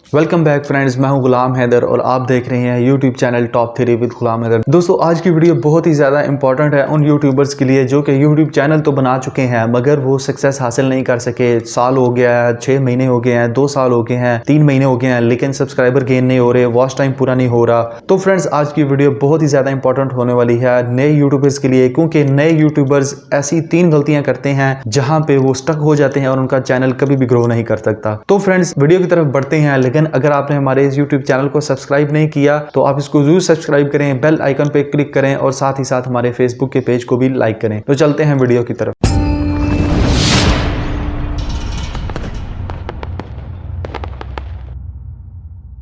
Welcome back friends, मैं हूं गुलाम हैदर और आप देख रहे हैं यूट्यूब चैनल टॉप 3 विद गुलाम हैदर। दोस्तों, आज की वीडियो बहुत ही ज़्यादा इंपॉर्टेंट है उन यूट्यूबर्स के लिए जो कि यूट्यूब चैनल तो बना चुके हैं मगर वो सक्सेस हासिल नहीं कर सके। साल हो गया है, 6 महीने हो गए हैं, 2 साल हो गए हैं, 3 महीने हो गए हैं, लेकिन सब्सक्राइबर गेन नहीं हो रहे, वॉच टाइम पूरा नहीं हो रहा। तो फ्रेंड्स, आज की वीडियो बहुत ही ज़्यादा इंपॉर्टेंट होने वाली है नए यूट्यूबर्स के लिए, क्योंकि नए यूट्यूबर्स ऐसी 3 गलतियां करते हैं जहां पे वो स्टक हो जाते हैं और उनका चैनल कभी भी ग्रो नहीं कर सकता। तो फ्रेंड्स, वीडियो की तरफ बढ़ते हैं, लेकिन अगर आपने हमारे इस YouTube चैनल को सब्सक्राइब नहीं किया तो आप इसको जरूर सब्सक्राइब करें, बेल आइकन पे क्लिक करें और साथ ही साथ हमारे फेसबुक के पेज को भी लाइक करें। तो चलते हैं वीडियो की तरफ।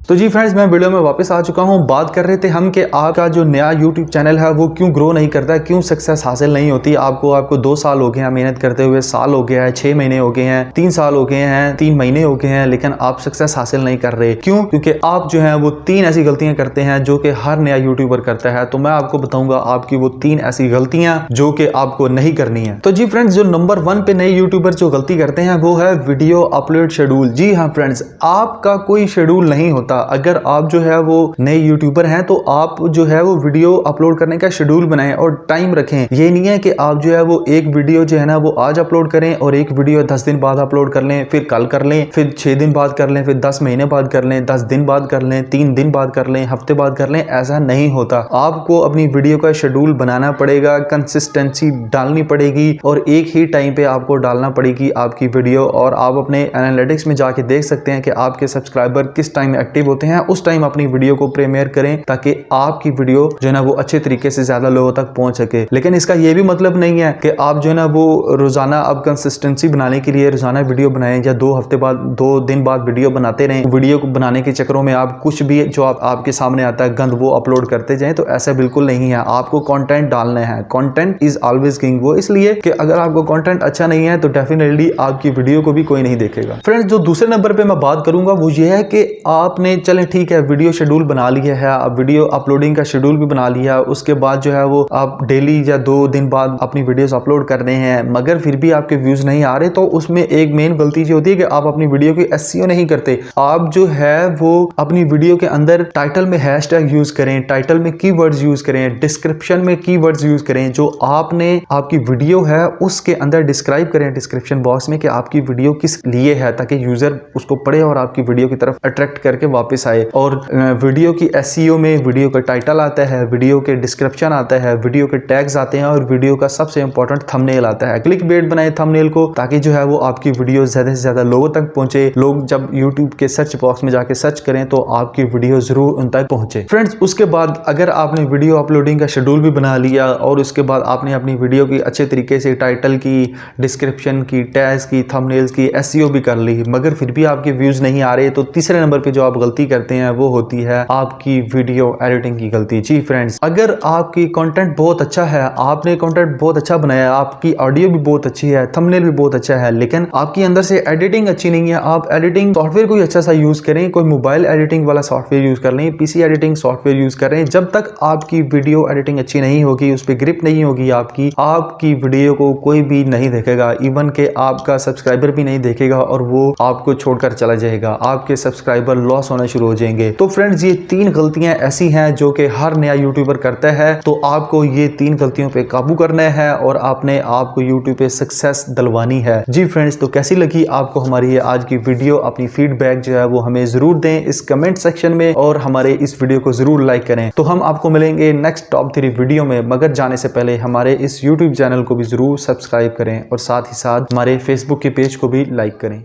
तो जी फ्रेंड्स, मैं वीडियो में वापस आ चुका हूं। बात कर रहे थे हम कि आपका जो नया YouTube चैनल है वो क्यों ग्रो नहीं करता है, क्यों सक्सेस हासिल नहीं होती। आपको 2 साल हो गए हैं मेहनत करते हुए, साल हो गया है, 6 महीने हो गए हैं, 3 साल हो गए हैं, 3 महीने हो गए हैं, लेकिन आप सक्सेस हासिल नहीं कर रहे। क्यों? क्योंकि आप जो है वो 3 ऐसी गलतियां करते हैं जो कि हर नया यूट्यूबर करता है। तो मैं आपको बताऊंगा आपकी वो 3 ऐसी गलतियां जो कि आपको नहीं करनी है। तो जी फ्रेंड्स, जो नंबर 1 पे नए यूट्यूबर जो गलती करते हैं वो है वीडियो अपलोड शेड्यूल। जी हाँ फ्रेंड्स, आपका कोई शेड्यूल नहीं होता। अगर आप जो है वो नए यूट्यूबर हैं तो आप जो है वो वीडियो अपलोड करने का शेड्यूल बनाएं और टाइम रखें। ये नहीं है कि आप जो है वो एक वीडियो जो है ना वो आज अपलोड करें और एक वीडियो 10 दिन बाद अपलोड कर लें, फिर कल कर लें, फिर 6 दिन बाद कर लें, फिर 10 महीने बाद कर लें, 10 दिन बाद कर लें, 3 दिन बाद कर लें, हफ्ते बाद कर लें। ऐसा नहीं होता। आपको अपनी वीडियो का शेड्यूल बनाना पड़ेगा, कंसिस्टेंसी डालनी पड़ेगी और एक ही टाइम पे आपको डालना पड़ेगी आपकी वीडियो। और आप अपने एनालिटिक्स में जाके देख सकते हैं कि आपके सब्सक्राइबर किस टाइम एक्टिव होते हैं, उस टाइम अपनी वीडियो को प्रीमियर करें ताकि आपकी वीडियो जो है ना वो अच्छे तरीके से ज्यादा लोगों तक पहुंच सके। लेकिन इसका ये भी मतलब नहीं है कि आप जो है ना वो रोजाना अब कंसिस्टेंसी बनाने के लिए रोजाना वीडियो बनाएं या 2 हफ्ते बाद 2 दिन बाद वीडियो बनाते रहें। वीडियो को बनाने के चक्करों में आप कुछ भी जो आपके सामने आता है गंद वो अपलोड करते जाएं, तो ऐसा बिल्कुल नहीं है। आपको कंटेंट डालना है। Content is always king. वो इसलिए कि अगर आपको कंटेंट अच्छा नहीं है तो डेफिनेटली आपकी वीडियो को भी कोई नहीं देखेगा। फ्रेंड्स, जो दूसरे नंबर पे मैं बात करूंगा वो ये है कि आपने चलें ठीक है वीडियो शेड्यूल बना लिया है, अब वीडियो अपलोडिंग का शेड्यूल भी बना लिया, उसके बाद जो है वो आप डेली या 2 दिन बाद अपनी वीडियोस अपलोड कर रहे हैं, मगर फिर भी आपके व्यूज नहीं आ रहे। तो उसमें एक मेन गलती जो होती है कि आप अपनी वीडियो की एसईओ नहीं करते। आप जो है वो अपनी वीडियो के अंदर टाइटल में हैशटैग यूज करें, टाइटल में कीवर्ड्स यूज करें, डिस्क्रिप्शन में कीवर्ड्स यूज करें। जो आपने आपकी वीडियो है उसके अंदर डिस्क्राइब करें डिस्क्रिप्शन बॉक्स में कि आपकी वीडियो किस लिए है, ताकि यूजर उसको पढ़े और आपकी वीडियो की तरफ अट्रैक्ट करके वापस आए। और वीडियो की एसईओ में वीडियो का टाइटल आता है, वीडियो के डिस्क्रिप्शन आता है, वीडियो के टैग्स आते हैं और वीडियो का सबसे इंपॉर्टेंट थंबनेल आता है। क्लिक बेट बनाए थंबनेल को ताकि जो है वो आपकी वीडियो ज्यादा से ज्यादा लोगों तक पहुंचे। लोग जब यूट्यूब के सर्च बॉक्स में जाके सर्च करें तो आपकी वीडियो जरूर उन तक पहुंचे। फ्रेंड्स, उसके बाद अगर आपने वीडियो अपलोडिंग का शेड्यूल भी बना लिया और उसके बाद आपने अपनी वीडियो की अच्छे तरीके से टाइटल की, डिस्क्रिप्शन की, टैग्स की, थंबनेल्स की एसईओ भी कर ली, मगर फिर भी आपके व्यूज नहीं आ रहे, तो तीसरे नंबर पे जो आप गलती करते हैं वो होती है आपकी वीडियो एडिटिंग की गलती। जी फ्रेंड्स, अगर आपकी कंटेंट बहुत अच्छा है, आपने कंटेंट बहुत अच्छा बनाया, आपकी ऑडियो भी बहुत अच्छी है, थंबनेल भी बहुत अच्छा है, लेकिन आपकी अंदर से एडिटिंग अच्छी नहीं है, आप एडिटिंग सॉफ्टवेयर कोई अच्छा सा यूज करें, कोई मोबाइल एडिटिंग वाला सॉफ्टवेयर यूज कर लें, पीसी एडिटिंग सॉफ्टवेयर यूज करें। जब तक आपकी वीडियो एडिटिंग अच्छी नहीं होगी, उस पर ग्रिप नहीं होगी आपकी वीडियो को कोई भी नहीं देखेगा, इवन के आपका सब्सक्राइबर भी नहीं देखेगा और वो आपको छोड़कर चला जाएगा। आपके सब्सक्राइबर लॉस होना शुरू हो जाएंगे। तो फ्रेंड्स, ये 3 गलतियां ऐसी हैं जो कि हर नया यूट्यूबर करता है। तो आपको ये 3 गलतियों पे काबू करना है और आपने आपको यूट्यूब पे सक्सेस दिलवानी है। जी फ्रेंड्स, तो कैसी लगी आपको हमारी ये आज की वीडियो? अपनी फीडबैक जो है वो हमें जरूर दें इस कमेंट सेक्शन में और हमारे इस वीडियो को जरूर लाइक करें। तो हम आपको मिलेंगे नेक्स्ट टॉप 3 वीडियो में, मगर जाने से पहले हमारे इस यूट्यूब चैनल को भी जरूर सब्सक्राइब करें और साथ ही साथ हमारे फेसबुक के पेज को भी लाइक करें।